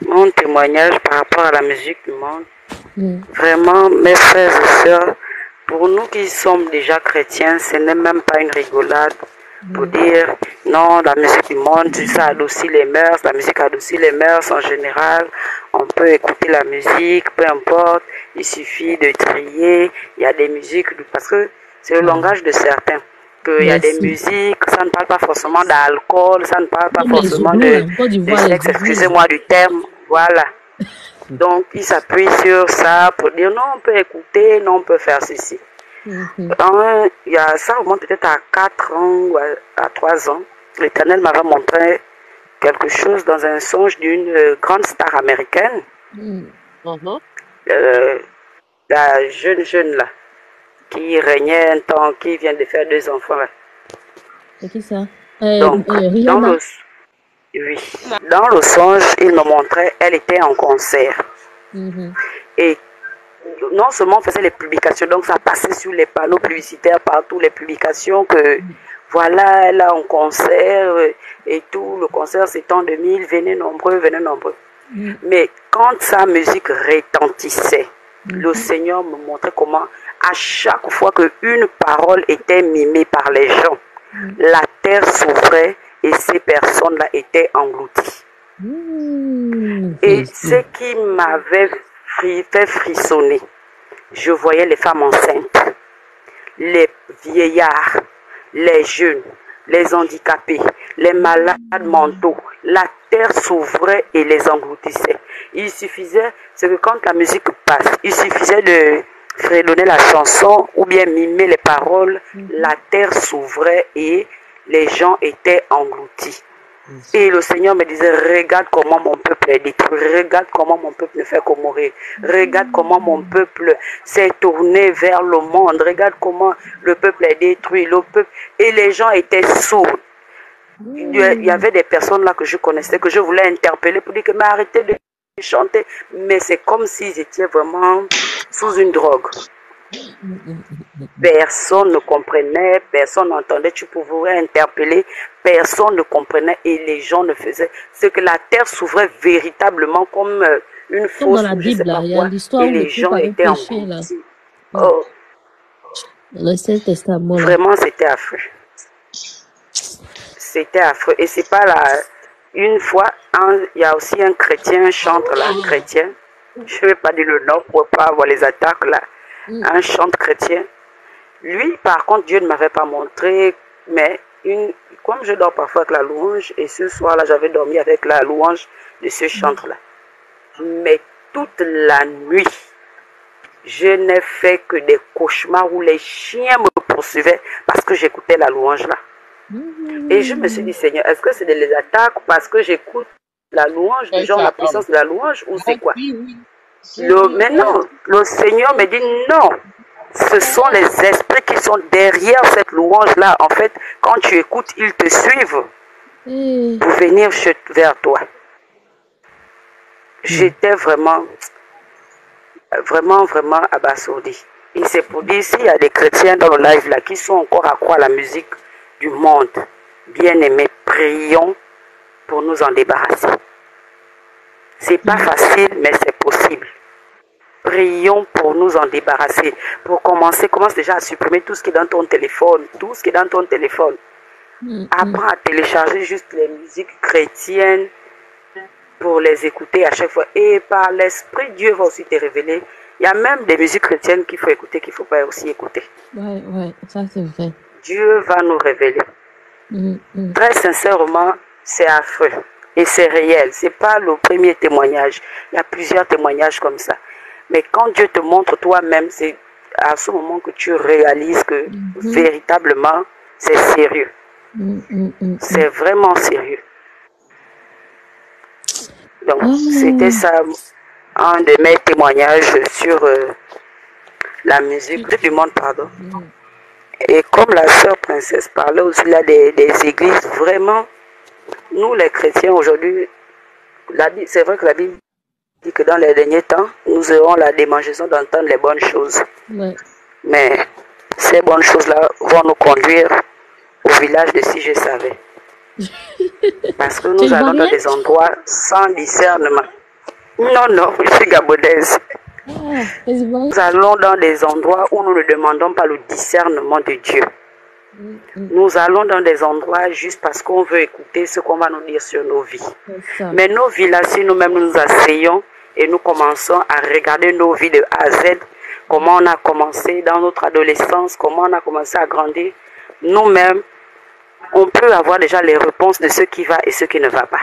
Mon témoignage par rapport à la musique du monde, Mm. vraiment, mes frères et sœurs, pour nous qui sommes déjà chrétiens, ce n'est même pas une rigolade pour dire non, la musique du monde, ça adoucit les mœurs, la musique adoucit les mœurs en général. On peut écouter la musique, peu importe, il suffit de trier. Il y a des musiques, parce que c'est le langage de certains. Qu'il y a des Merci. musiques, ça ne parle pas forcément d'alcool, ça ne parle pas Comme les forcément Zouglous, là, en Côte de d'Ivoire, les sexe, Zouglous, là. excusez-moi du terme, voilà. Donc, il s'appuie sur ça pour dire non, on peut écouter, non, on peut faire ceci. Mhm. Il y a ça remonte peut-être à 4 ans ou à 3 ans. L'Éternel m'avait montré quelque chose dans un songe d'une grande star américaine, Mm. euh, la jeune là, qui régnait un temps, qui vient de faire 2 enfants là. C'est qui ça? Donc, dans Rihanna. le, oui, dans le songe, il me montrait, elle était en concert. Mhm. Et non seulement on faisait les publications, donc ça passait sur les panneaux publicitaires partout, les publications que voilà, elle a un concert et tout, le concert c'est en 2000, venez nombreux, venez nombreux. Mm. Mais quand sa musique retentissait, le Seigneur me montrait comment à chaque fois qu'une parole était mimée par les gens, la terre s'ouvrait et ces personnes-là étaient englouties. Mm. Et ce qui m'avait fait frissonner, je voyais les femmes enceintes, les vieillards, les jeunes, les handicapés, les malades mentaux. La terre s'ouvrait et les engloutissait. Il suffisait, c'est que quand la musique passe, il suffisait de fredonner la chanson ou bien mimer les paroles, la terre s'ouvrait et les gens étaient engloutis. Et le Seigneur me disait, regarde comment mon peuple est détruit, regarde comment mon peuple ne fait que mourir, regarde comment mon peuple s'est tourné vers le monde, regarde comment le peuple est détruit, le peuple... Et les gens étaient sourds. Il y avait des personnes là que je connaissais, que je voulais interpeller pour dire que mais arrêtez de chanter, mais c'est comme s'ils étaient vraiment sous une drogue. Personne ne comprenait, personne n'entendait, tu pouvais interpeller, personne ne comprenait et les gens ne faisaient. C'est que la terre s'ouvrait véritablement comme une Comme dans fosse, la je ne sais Bible, là, pas il y a quoi, l'histoire et où le les peuple gens avait étaient péché, là. engloutis. Oh, L'Ancien Testament, là. vraiment, c'était affreux. C'était affreux. Et c'est pas là. Une fois, il y a aussi un chrétien, un chantre là, chrétien. Je ne vais pas dire le nom pour pas avoir les attaques là. Un chantre chrétien. Lui, par contre, Dieu ne m'avait pas montré, mais comme je dors parfois avec la louange, et ce soir-là, j'avais dormi avec la louange de ce chantre-là. Mais toute la nuit, je n'ai fait que des cauchemars où les chiens me poursuivaient parce que j'écoutais la louange là. Et je me suis dit, Seigneur, est-ce que c'est des attaques parce que j'écoute la louange, genre la puissance de la louange, ou c'est quoi? Maintenant, le Seigneur me dit non. Ce sont les esprits qui sont derrière cette louange-là. En fait, quand tu écoutes, ils te suivent pour venir vers toi. J'étais vraiment, vraiment, vraiment abasourdi. Et c'est pour dire, s'il y a des chrétiens dans le live là qui sont encore accro à la musique du monde, bien aimés, prions pour nous en débarrasser. C'est pas facile, mais c'est possible. Prions pour nous en débarrasser. Pour commencer, commence déjà à supprimer tout ce qui est dans ton téléphone. Tout ce qui est dans ton téléphone. Apprends à télécharger juste les musiques chrétiennes pour les écouter à chaque fois. Et par l'Esprit, Dieu va aussi te révéler. Il y a même des musiques chrétiennes qu'il faut écouter, qu'il ne faut pas aussi écouter. Ouais, ça c'est vrai. Dieu va nous révéler. Très sincèrement, c'est affreux. Et c'est réel. Ce n'est pas le premier témoignage. Il y a plusieurs témoignages comme ça. Mais quand Dieu te montre toi-même, c'est à ce moment que tu réalises que véritablement, c'est sérieux. C'est vraiment sérieux. Donc, c'était ça, un de mes témoignages sur la musique du monde, pardon. Et comme la sœur princesse parlait aussi là des églises, vraiment, nous les chrétiens aujourd'hui, c'est vrai que la Bible dit que dans les derniers temps, nous aurons la démangeaison d'entendre les bonnes choses. Ouais. Mais ces bonnes choses-là vont nous conduire au village de Si je savais. Parce que nous allons dans des endroits sans discernement. Non, non, je suis gabonaise. Ah, c'est bon. Nous allons dans des endroits où nous ne demandons pas le discernement de Dieu. Nous allons dans des endroits juste parce qu'on veut écouter ce qu'on va nous dire sur nos vies. Mais nos vies là, si nous-mêmes nous asseyons et nous commençons à regarder nos vies de A à Z, comment on a commencé dans notre adolescence, comment on a commencé à grandir, nous-mêmes, on peut avoir déjà les réponses de ce qui va et ce qui ne va pas.